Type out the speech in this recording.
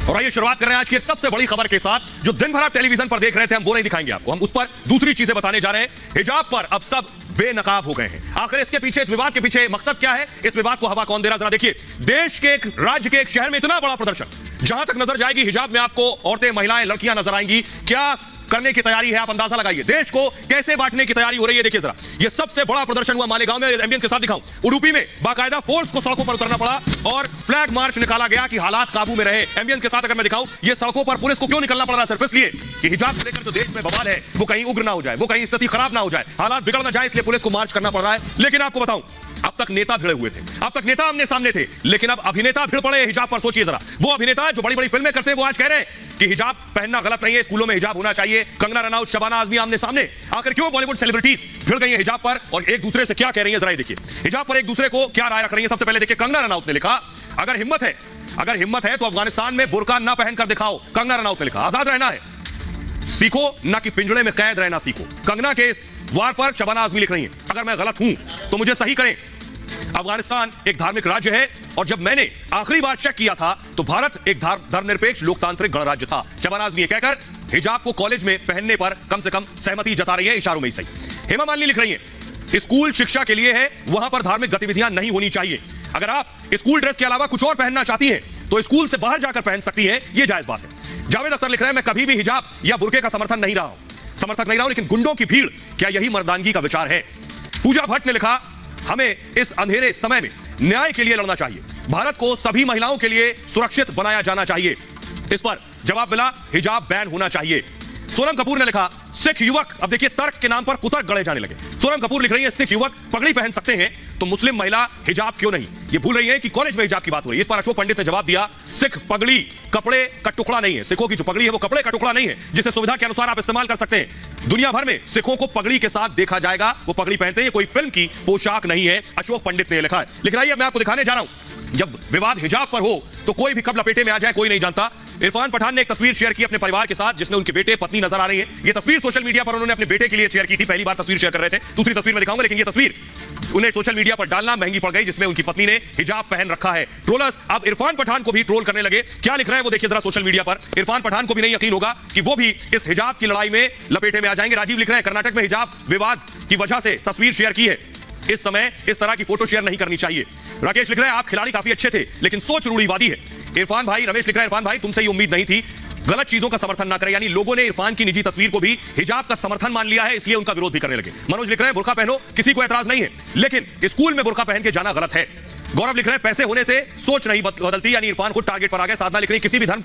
और आइए शुरुआत कर रहे हैं आज की एक सबसे बड़ी खबर के साथ, जो दिन भर आप टेलीविजन पर देख रहे थे, हम वो नहीं दिखाएंगे आपको, हम उस पर दूसरी चीजें बताने जा रहे हैं। हिजाब पर अब सब बेनकाब हो गए हैं। आखिर इसके पीछे, इस विवाद के पीछे मकसद क्या है? इस विवाद को हवा कौन दे रहा, जरा देखिए। देश के एक राज्य के एक शहर में इतना बड़ा प्रदर्शन, जहां तक नजर जाएगी हिजाब में आपको औरतें, महिलाएं, लड़कियां नजर आएंगी। क्या करने की तैयारी है, आप अंदाजा लगाइए। देश को कैसे बांटने की तैयारी हो रही है, देखिए जरा। ये सबसे बड़ा प्रदर्शन हुआ मालेगांव में, एमबीएन के साथ दिखाऊं। उडुपी में बाकायदा फोर्स को सड़कों पर उतरना पड़ा और फ्लैग मार्च निकाला गया कि हालात काबू में रहे। एमबीएन के साथ अगर मैं दिखाऊं, ये सड़कों पर पुलिस को क्यों निकलना पड़ रहा है? सिर्फ इसलिए कि हिजाब को लेकर जो देश में बवाल है वो कहीं उग्र ना हो जाए, वो कहीं स्थिति खराब ना हो जाए, हालात बिगड़ ना जाए, इसलिए पुलिस को मार्च करना पड़ रहा है। लेकिन आपको बताऊं, अब तक नेता भिड़े हुए थे, अब तक नेता आमने सामने थे, लेकिन अब अभिनेता भिड़ पड़े हिजाब पर। सोचिए जरा, वो अभिनेता जो बड़ी बड़ी फिल्में करते हैं, वो आज कह रहे हैं कि हिजाब पहनना गलत नहीं है, स्कूलों में हिजाब होना चाहिए। कंगना रनौत, शबाना आजमी आमने सामने। आखिर क्यों बॉलीवुड सेलिब्रिटीज भिड़ गई है हिजाब पर और एक दूसरे से क्या कह रही है, जरा देखिए। हिजाब पर एक दूसरे को क्या राय रख रही है, सबसे पहले देखिए। कंगना रनौत ने लिखा, अगर हिम्मत है तो अफगानिस्तान में बुर्का ना पहनकर दिखाओ। कंगना रनौत ने लिखा, आजाद रहना है सीखो, ना कि पिंजड़े में कैद रहना सीखो। कंगना के इस वार पर शबाना आजमी लिख रही है, अगर मैं गलत हूं तो मुझे सही करें। अफगानिस्तान एक धार्मिक राज्य है और जब मैंने आखिरी बार चेक किया था तो भारत एक धर्मनिरपेक्ष लोकतांत्रिक गणराज्य था। शबाना आजमी कहकर हिजाब को कॉलेज में पहनने पर कम से कम सहमति जता रही है, इशारों में ही सही। हेमा मालिनी लिख रही है, स्कूल शिक्षा के लिए है, वहां पर धार्मिक गतिविधियां नहीं होनी चाहिए। अगर आप स्कूल ड्रेस के अलावा कुछ और पहनना चाहती हैं तो स्कूल से बाहर जाकर पहन सकती हैं, यह जायज बात है। जावेद अख्तर लिख रहे हैं, मैं कभी भी हिजाब या बुर्के का समर्थक नहीं रहा हूं, लेकिन गुंडों की भीड़, क्या यही मर्दानगी का विचार है? पूजा भट्ट ने लिखा, हमें इस अंधेरे समय में न्याय के लिए लड़ना चाहिए, भारत को सभी महिलाओं के लिए सुरक्षित बनाया जाना चाहिए। इस पर जवाब मिला, हिजाब बैन होना चाहिए। सोनम कपूर ने लिखा, सिख युवक, अब देखिए तर्क के नाम पर कुतर्क गढ़े जाने लगे। सोनम कपूर लिख रही है, सिख युवक पगड़ी पहन सकते हैं तो मुस्लिम महिला हिजाब क्यों नहीं? ये भूल रही है कि कॉलेज में हिजाब की बात हो रही है। इस पर अशोक पंडित ने जवाब दिया, सिख पगड़ी कपड़े का टुकड़ा नहीं है, सिखों की जो पगड़ी है वो कपड़े का टुकड़ा नहीं है जिसे सुविधा के अनुसार आप इस्तेमाल कर सकते हैं। दुनिया भर में सिखों को पगड़ी के साथ देखा जाएगा, वो पगड़ी पहनते हैं, कोई फिल्म की पोशाक नहीं है, अशोक पंडित ने लिखा है। लेकिन आइए मैं आपको दिखाने जा रहा हूं, जब विवाद हिजाब पर हो तो कोई भी कब लपेटे में आ जाए कोई नहीं जानता। इरफान पठान ने एक तस्वीर शेयर की अपने परिवार के साथ, जिसमें उनके बेटे, पत्नी नजर आ रही है। ये तस्वीर सोशल मीडिया पर उन्होंने अपने बेटे के लिए शेयर की थी, पहली बार तस्वीर शेयर कर रहे थे, दूसरी तस्वीर में दिखाऊंगा, लेकिन ये तस्वीर उन्हें सोशल मीडिया पर डालना महंगी पड़ गई, जिसमें उनकी पत्नी ने हिजाब पहन रखा है। ट्रोलर्स अब इरफान पठान को भी ट्रोल करने लगे। क्या लिख रहे हैं वो देखिए जरा सोशल मीडिया पर। इरफान पठान को भी नहीं यकीन होगा कि वो भी इस हिजाब की लड़ाई में लपेटे में आ जाएंगे। राजीव लिख रहे हैं, कर्नाटक में हिजाब विवाद की वजह से तस्वीर शेयर की है, इस समय इस तरह की फोटो शेयर नहीं करनी चाहिए। राकेश लिख रहे हैं, आप खिलाड़ी काफी अच्छे थे लेकिन सोच रूढ़िवादी है। इरफान भाई, रमेश लिख रहे हैं, इरफान भाई तुमसे ये उम्मीद नहीं थी, गलत चीजों का समर्थन ना करें। यानी लोगों ने इरफान की निजी तस्वीर को भी हिजाब का समर्थन मान लिया है, इसलिए उनका विरोध भी करने लगे। मनोज लिख रहे हैं, बुर्का पहनो, किसी को एतराज नहीं है, लेकिन स्कूल में बुर्का पहन के जाना गलत है। गौरव लिख रहे हैं, पैसे होने से सोच नहीं बदलती, यानी इरफान खुद टारगेट पर आ गए। साधना लिख रही है, किसी भी धर्म